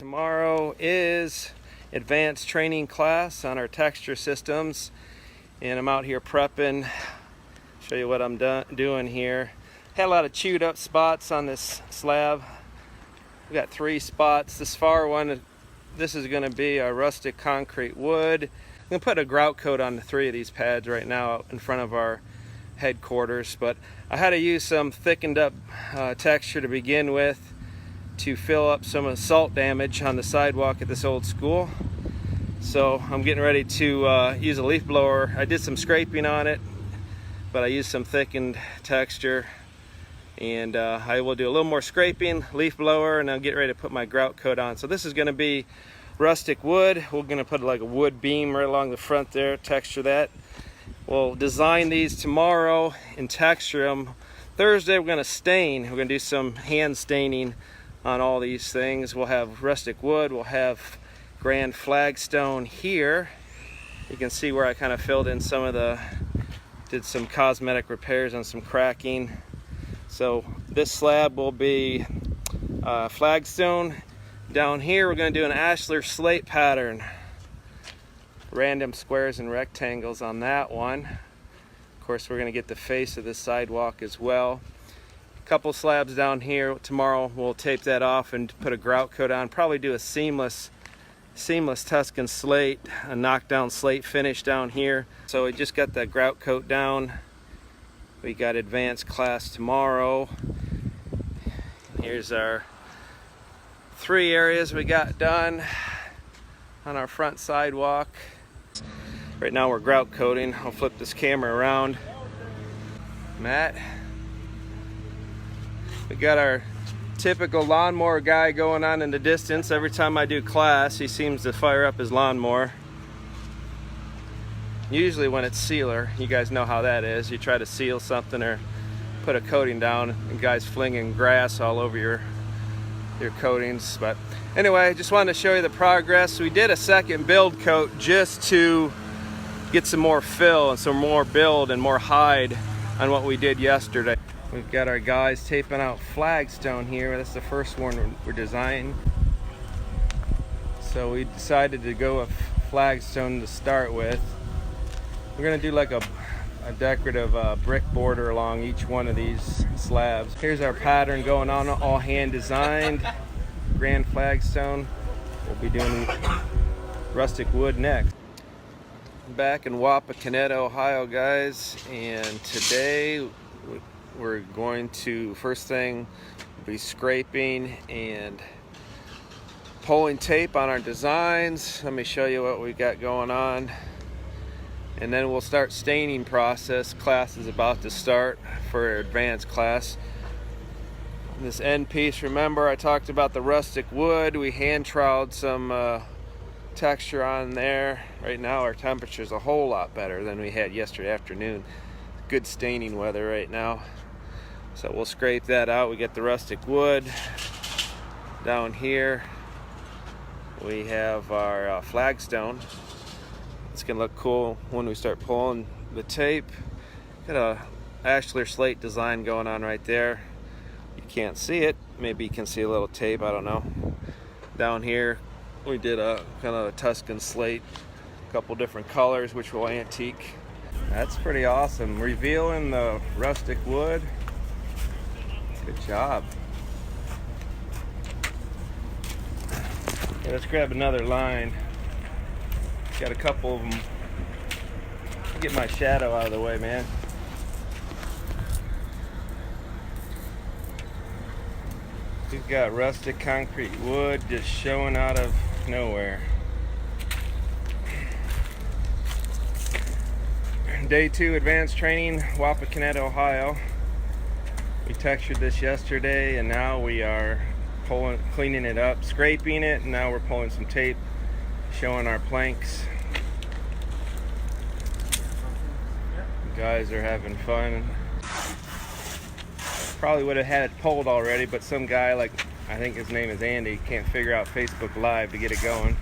Tomorrow is advanced training class on our texture systems, and I'm out here prepping. Show you what I'm doing here. Had a lot of chewed up spots on this slab. We got 3 spots. This far one, this is going to be a rustic concrete wood. I'm going to put a grout coat on the 3 of these pads right now out in front of our headquarters, but I had to use some thickened up texture to begin with to fill up some of the salt damage on the sidewalk at this old school. So I'm getting ready to use a leaf blower. I did some scraping on it, but I used some thickened texture, and I will do a little more scraping, leaf blower, and I'll get ready to put my grout coat on. So this is going to be rustic wood. We're going to put like a wood beam right along the front there, texture that. We'll design these tomorrow and texture them. Thursday we're going to stain. We're going to do some hand staining on all these things. We'll have rustic wood, we'll have grand flagstone here. You can see where I kind of filled in some of the, did some cosmetic repairs on some cracking. So this slab will be flagstone. Down here we're going to do an ashlar slate pattern. Random squares and rectangles on that one. Of course, we're going to get the face of this sidewalk as well. Couple slabs down here. Tomorrow we'll tape that off and put a grout coat on. Probably do a seamless Tuscan slate, a knockdown slate finish down here. So we just got that grout coat down. We got advanced class tomorrow. Here's our 3 areas we got done on our front sidewalk. Right now we're grout coating. I'll flip this camera around. Matt. We got our typical lawnmower guy going on in the distance. Every time I do class, he seems to fire up his lawnmower. Usually when it's sealer, you guys know how that is. You try to seal something or put a coating down, and guys flinging grass all over your coatings. But anyway, just wanted to show you the progress. We did a second build coat just to get some more fill and some more build and more hide on what we did yesterday. We've got our guys taping out flagstone here. That's the first one we're designing. So we decided to go with flagstone to start with. We're gonna do like a decorative brick border along each one of these slabs. Here's our pattern going on, all hand designed. Grand flagstone. We'll be doing rustic wood next. Back in Wapakoneta, Ohio, guys, and today we're going to, first thing, be scraping and pulling tape on our designs. Let me show you what we got going on, and then we'll start staining process. Class is about to start for advanced class. This end piece, remember I talked about the rustic wood. We hand troweled some texture on there. Right now our temperature is a whole lot better than we had yesterday afternoon. Good staining weather right now. So we'll scrape that out. We get the rustic wood. Down here we have our flagstone. It's gonna look cool when we start pulling the tape. Got a ashlar slate design going on right there. You can't see it. Maybe you can see a little tape, I don't know. Down here we did a kind of a Tuscan slate, a couple different colors which will antique. That's pretty awesome. Revealing the rustic wood. Good job. Okay, let's grab another line. Got a couple of them. Get my shadow out of the way, man. We've got rustic concrete wood just showing out of nowhere. Day 2 advanced training, Wapakoneta, Ohio. We textured this yesterday, and now we are cleaning it up, scraping it, and now we're pulling some tape, showing our planks. You guys are having fun. Probably would have had it pulled already, but some guy, like I think his name is Andy, can't figure out Facebook Live to get it going.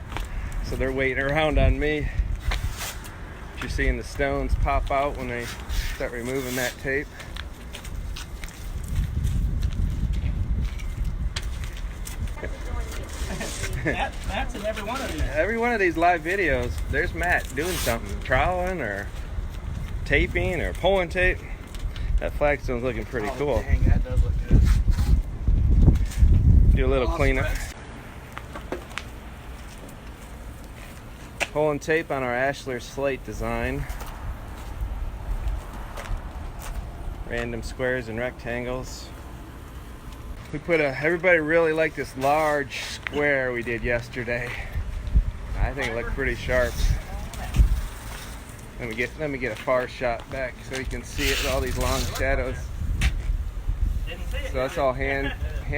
So they're waiting around on me. You're seeing the stones pop out when they start removing that tape. Matt's in every one of these. Every one of these live videos, there's Matt doing something, troweling or taping or pulling tape. That flagstone's looking pretty cool. Dang, that does look good. Do a little cleanup. Pulling tape on our Ashlar slate design. Random squares and rectangles. Everybody really liked this large square we did yesterday. I think it looked pretty sharp. Let me get a far shot back so you can see it with all these long shadows. So that's all hand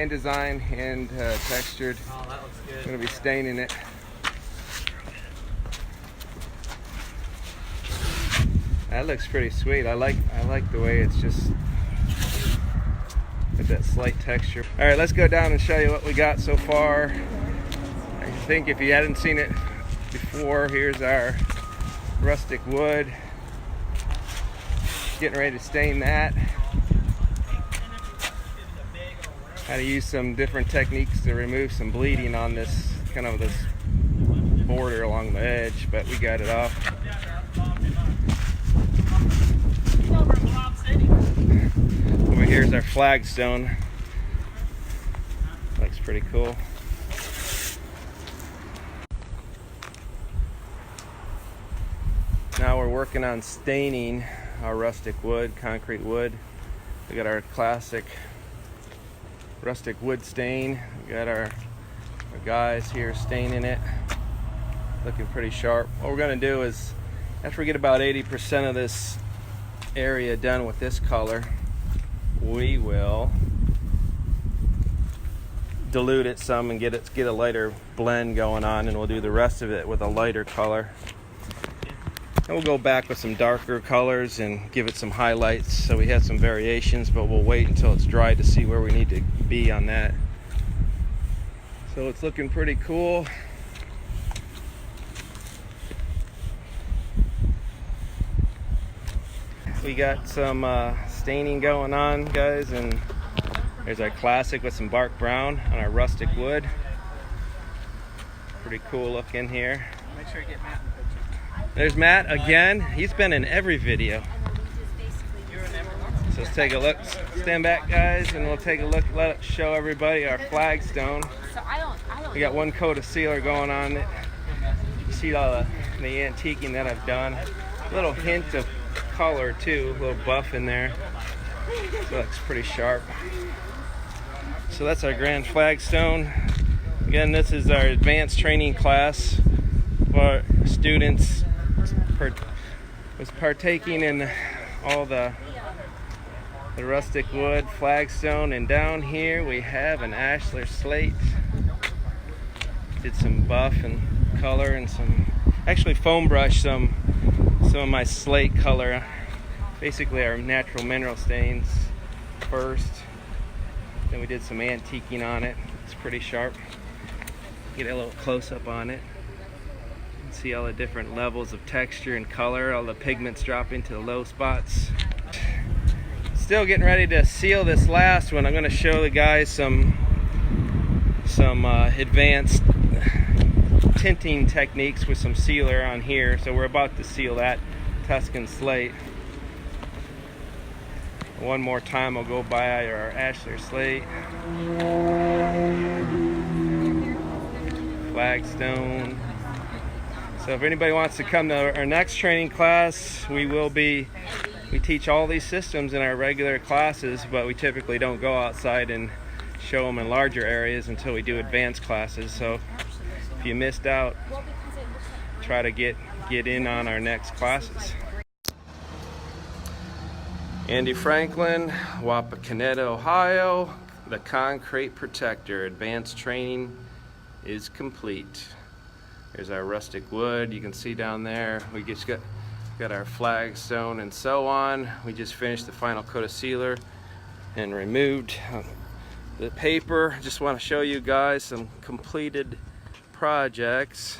designed, hand textured. Oh, that looks good. I'm gonna be staining it. That looks pretty sweet. I like the way it's just with that slight texture. All right, let's go down and show you what we got so far. I think if you hadn't seen it before, here's our rustic wood. Getting ready to stain that. How to use some different techniques to remove some bleeding on this this border along the edge, but we got it off. Over here's our flagstone. Looks pretty cool. Now we're working on staining our rustic wood, concrete wood. We got our classic rustic wood stain. We got our guys here staining it. Looking pretty sharp. What we're gonna do is, after we get about 80% of this area done with this color, we will dilute it some and get a lighter blend going on, and we'll do the rest of it with a lighter color. And we'll go back with some darker colors and give it some highlights, so we have some variations, but we'll wait until it's dry to see where we need to be on that. So it's looking pretty cool. We got some staining going on, guys, and there's our classic with some bark brown on our rustic wood. Pretty cool look in here. Make sure you get Matt in the picture. There's Matt again. He's been in every video. You're in every one. So let's take a look. Stand back, guys, and we'll take a look. Let it show everybody our flagstone. We got one coat of sealer going on it. You see all the antiquing that I've done. A little hint of color too, a little buff in there. So looks pretty sharp. So that's our grand flagstone. Again, this is our advanced training class. Our students was partaking in all the rustic wood flagstone, and down here we have an ashlar slate. Did some buff and color and actually foam brush some of my slate color, basically our natural mineral stains first. Then we did some antiquing on it. It's pretty sharp. Get a little close up on it. See all the different levels of texture and color, all the pigments drop into the low spots. Still getting ready to seal this last one. I'm going to show the guys some advanced tinting techniques with some sealer on here. So we're about to seal that Tuscan slate. One more time I'll go by our ashlar slate. Flagstone. So if anybody wants to come to our next training class, we teach all these systems in our regular classes, but we typically don't go outside and show them in larger areas until we do advanced classes. So if you missed out, try to get in on our next classes. Andy Franklin, Wapakoneta, Ohio. The Concrete Protector advanced training is complete. There's our rustic wood. You can see down there. We just got our flagstone and so on. We just finished the final coat of sealer and removed the paper. Just want to show you guys some completed projects.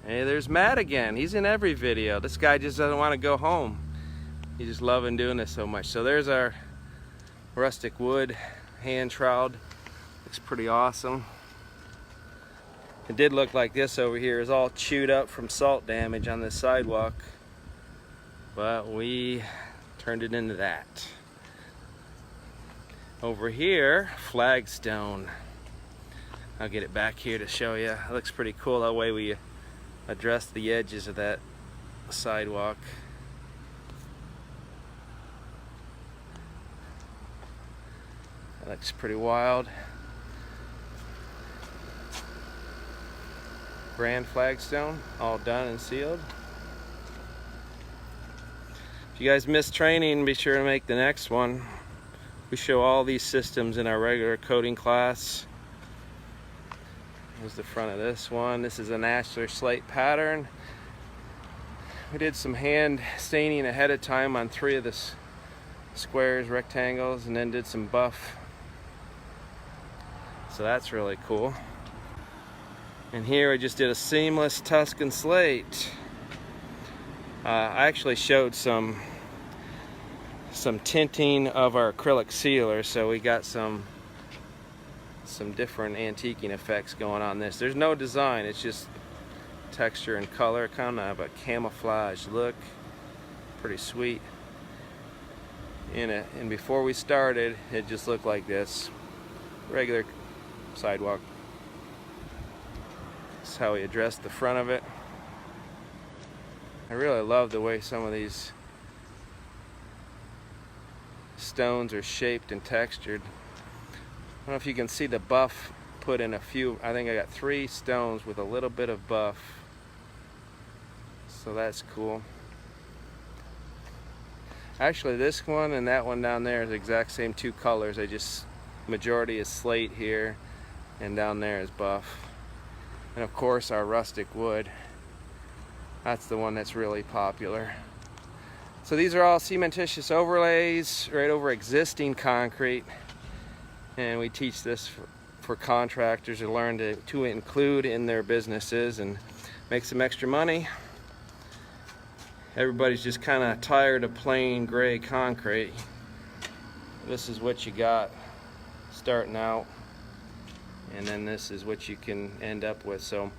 Hey, there's Matt again. He's in every video. This guy just doesn't want to go home. He's just loving doing this so much. So there's our rustic wood, hand troweled. Looks pretty awesome. It did look like this over here is all chewed up from salt damage on this sidewalk, but we turned it into that. Over here, flagstone. I'll get it back here to show you. It looks pretty cool that way we addressed the edges of that sidewalk. That looks pretty wild. Grand flagstone, all done and sealed. If you guys missed training, be sure to make the next one. We show all these systems in our regular coating class. Here's the front of this one. This is an ashlar slate pattern. We did some hand staining ahead of time on 3 of the squares, rectangles, and then did some buff. So that's really cool. And here I just did a seamless Tuscan slate. I actually showed some tinting of our acrylic sealer, so we got some different antiquing effects going on this. There's no design, it's just texture and color, kind of a camouflage look. Pretty sweet. And before we started, it just looked like this. Regular sidewalk. This is how we addressed the front of it. I really love the way some of these stones are shaped and textured. I don't know if you can see the buff put in a few. I think I got 3 stones with a little bit of buff. So that's cool. Actually, this one and that one down there is the exact same 2 colors. Majority is slate here, and down there is buff. And of course our rustic wood. That's the one that's really popular. So these are all cementitious overlays right over existing concrete. And we teach this for contractors to learn to include in their businesses and make some extra money. Everybody's just kind of tired of plain gray concrete. This is what you got starting out, and then this is what you can end up with. So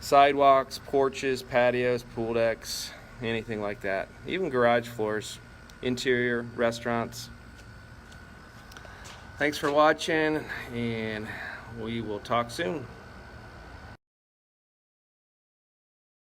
sidewalks, porches, patios, pool decks, anything like that, even garage floors, interior, restaurants. Thanks for watching, and we will talk soon.